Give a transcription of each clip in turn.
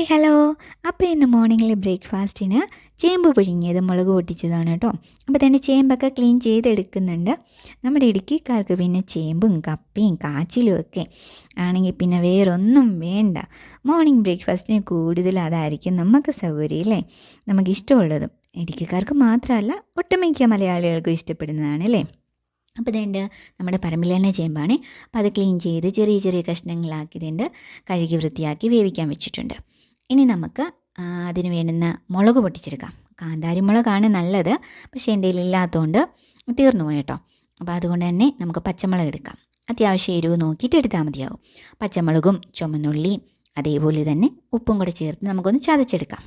Hi hello. അപ്പോൾ ഇന്ന് മോർണിംഗിൽ ബ്രേക്ക്ഫാസ്റ്റിന് ചേമ്പ് പുഴുങ്ങിയത് മുളക് പൊട്ടിച്ചതാണ് കേട്ടോ. അപ്പോൾ തന്നെ ചേമ്പൊക്കെ ക്ലീൻ ചെയ്തെടുക്കുന്നുണ്ട്. നമ്മുടെ ഇടുക്കിക്കാർക്ക് പിന്നെ ചേമ്പും കപ്പയും കാച്ചിലും ഒക്കെ ആണെങ്കിൽ പിന്നെ വേറൊന്നും വേണ്ട. മോർണിംഗ് ബ്രേക്ക്ഫാസ്റ്റിന് കൂടുതൽ അതായിരിക്കും നമുക്ക് സൗകര്യം അല്ലേ, നമുക്കിഷ്ടമുള്ളതും. ഇടുക്കിക്കാർക്ക് മാത്രമല്ല ഒട്ടുമിക്ക മലയാളികൾക്കും ഇഷ്ടപ്പെടുന്നതാണ് അല്ലേ. അപ്പോൾ ഇതുണ്ട് നമ്മുടെ പറമ്പിൽ തന്നെ ചേമ്പാണ്. അപ്പോൾ അത് ക്ലീൻ ചെയ്ത് ചെറിയ ചെറിയ കഷ്ണങ്ങളാക്കിയതുണ്ട്, കഴുകി വൃത്തിയാക്കി വേവിക്കാൻ വെച്ചിട്ടുണ്ട്. ഇനി നമുക്ക് അതിന് വേണ്ടുന്ന മുളക് പൊട്ടിച്ചെടുക്കാം. കാന്താരി മുളകാണ് നല്ലത്, പക്ഷേ എൻ്റെ കയ്യിൽ ഇല്ലാത്തതുകൊണ്ട് തീർന്നു പോയി കേട്ടോ. അപ്പോൾ അതുകൊണ്ട് തന്നെ നമുക്ക് പച്ചമുളക് എടുക്കാം. അത്യാവശ്യം എരിവ് നോക്കിയിട്ട് എടുത്താൽ മതിയാവും. പച്ചമുളകും ചുമന്നുള്ളിയും അതേപോലെ തന്നെ ഉപ്പും കൂടെ ചേർത്ത് നമുക്കൊന്ന് ചതച്ചെടുക്കാം.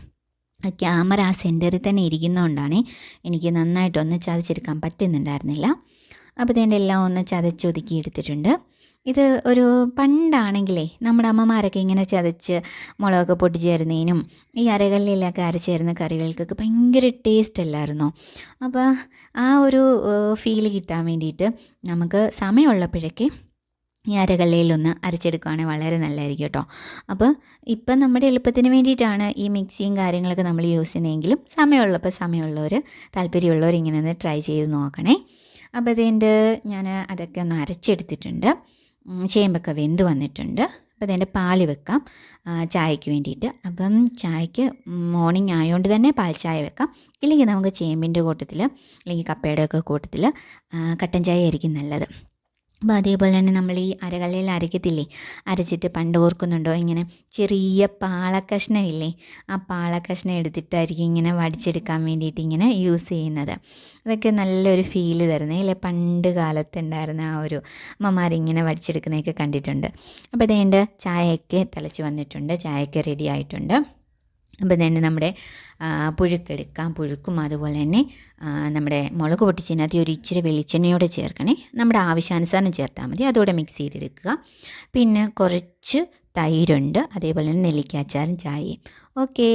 ക്യാമറ ആ സെൻറ്ററിൽ തന്നെ ഇരിക്കുന്നതുകൊണ്ടാണ് എനിക്ക് നന്നായിട്ടൊന്ന് ചതച്ചെടുക്കാൻ പറ്റുന്നുണ്ടായിരുന്നില്ല. അപ്പോൾ ഇതിൻ്റെ എല്ലാം ഒന്ന് ചതച്ചൊതുക്കി എടുത്തിട്ടുണ്ട്. ഇത് ഒരു പണ്ടാണെങ്കിലേ നമ്മുടെ അമ്മമാരൊക്കെ ഇങ്ങനെ ചതച്ച് മുളകൊക്കെ പൊട്ടിച്ചേരുന്നതിനും ഈ അരകല്ലിലൊക്കെ അരച്ചേരുന്ന കറികൾക്കൊക്കെ ഭയങ്കര ടേസ്റ്റ് അല്ലായിരുന്നോ. അപ്പോൾ ആ ഒരു ഫീല് കിട്ടാൻ വേണ്ടിയിട്ട് നമുക്ക് സമയമുള്ളപ്പോഴൊക്കെ ഈ അരകല്ലയിലൊന്ന് അരച്ചെടുക്കുകയാണെങ്കിൽ വളരെ നല്ലതായിരിക്കും കേട്ടോ. അപ്പോൾ ഇപ്പം നമ്മുടെ എളുപ്പത്തിന് വേണ്ടിയിട്ടാണ് ഈ മിക്സിയും കാര്യങ്ങളൊക്കെ നമ്മൾ യൂസ് ചെയ്യുന്നതെങ്കിലും സമയമുള്ളവർ താല്പര്യമുള്ളവർ ഇങ്ങനെ ഒന്ന് ട്രൈ ചെയ്ത് നോക്കണേ. അപ്പോൾ ഇതിൻ്റെ ഞാൻ അതൊക്കെ ഒന്ന് അരച്ചെടുത്തിട്ടുണ്ട്. ചേമ്പൊക്കെ വെന്ത് വന്നിട്ടുണ്ട്. അപ്പോൾ ഇതിൻ്റെ പാല് വെക്കാം ചായക്ക് വേണ്ടിയിട്ട്. അപ്പം ചായക്ക് മോർണിംഗ് ആയതുകൊണ്ട് തന്നെ പാൽ ചായ വെക്കാം. ഇല്ലെങ്കിൽ നമുക്ക് ചേമ്പിൻ്റെ കൂട്ടത്തിൽ അല്ലെങ്കിൽ കപ്പയുടെയൊക്കെ കൂട്ടത്തിൽ കട്ടൻ ചായ ആയിരിക്കും നല്ലത്. അപ്പോൾ അതേപോലെ തന്നെ നമ്മൾ ഈ അരകല്ലിൽ അരയ്ക്കത്തില്ലേ, അരച്ചിട്ട് പണ്ട് ഓർക്കുന്നുണ്ടോ, ഇങ്ങനെ ചെറിയ പാളക്കഷ്ണമില്ലേ, ആ പാളക്കഷ്ണം എടുത്തിട്ടായിരിക്കും ഇങ്ങനെ വടിച്ചെടുക്കാൻ വേണ്ടിയിട്ട് ഇങ്ങനെ യൂസ് ചെയ്യുന്നത്. അതൊക്കെ നല്ലൊരു ഫീല് തരുന്നത് അല്ലേ, പണ്ട് കാലത്തുണ്ടായിരുന്ന ആ ഒരു അമ്മമാരിങ്ങനെ വടിച്ചെടുക്കുന്നതൊക്കെ കണ്ടിട്ടുണ്ട്. അപ്പോൾ അതേണ്ട ചായയൊക്കെ തിളച്ച് വന്നിട്ടുണ്ട്, ചായയൊക്കെ റെഡി ആയിട്ടുണ്ട്. അപ്പോൾ തന്നെ നമ്മുടെ പുഴുക്കെടുക്കാം. പുഴുക്കും അതുപോലെ തന്നെ നമ്മുടെ മുളക് പൊട്ടിച്ചതിനകത്ത് ഒരു ഇച്ചിരി വെളിച്ചെണ്ണയോടെ ചേർക്കണേ. നമ്മുടെ ആവശ്യാനുസരണം ചേർത്താൽ മതി. അതോടെ മിക്സ് ചെയ്തെടുക്കുക. പിന്നെ കുറച്ച് തൈരുണ്ട്, അതേപോലെ തന്നെ നെല്ലിക്ക അച്ചാറും ചായയും. ഓക്കേ.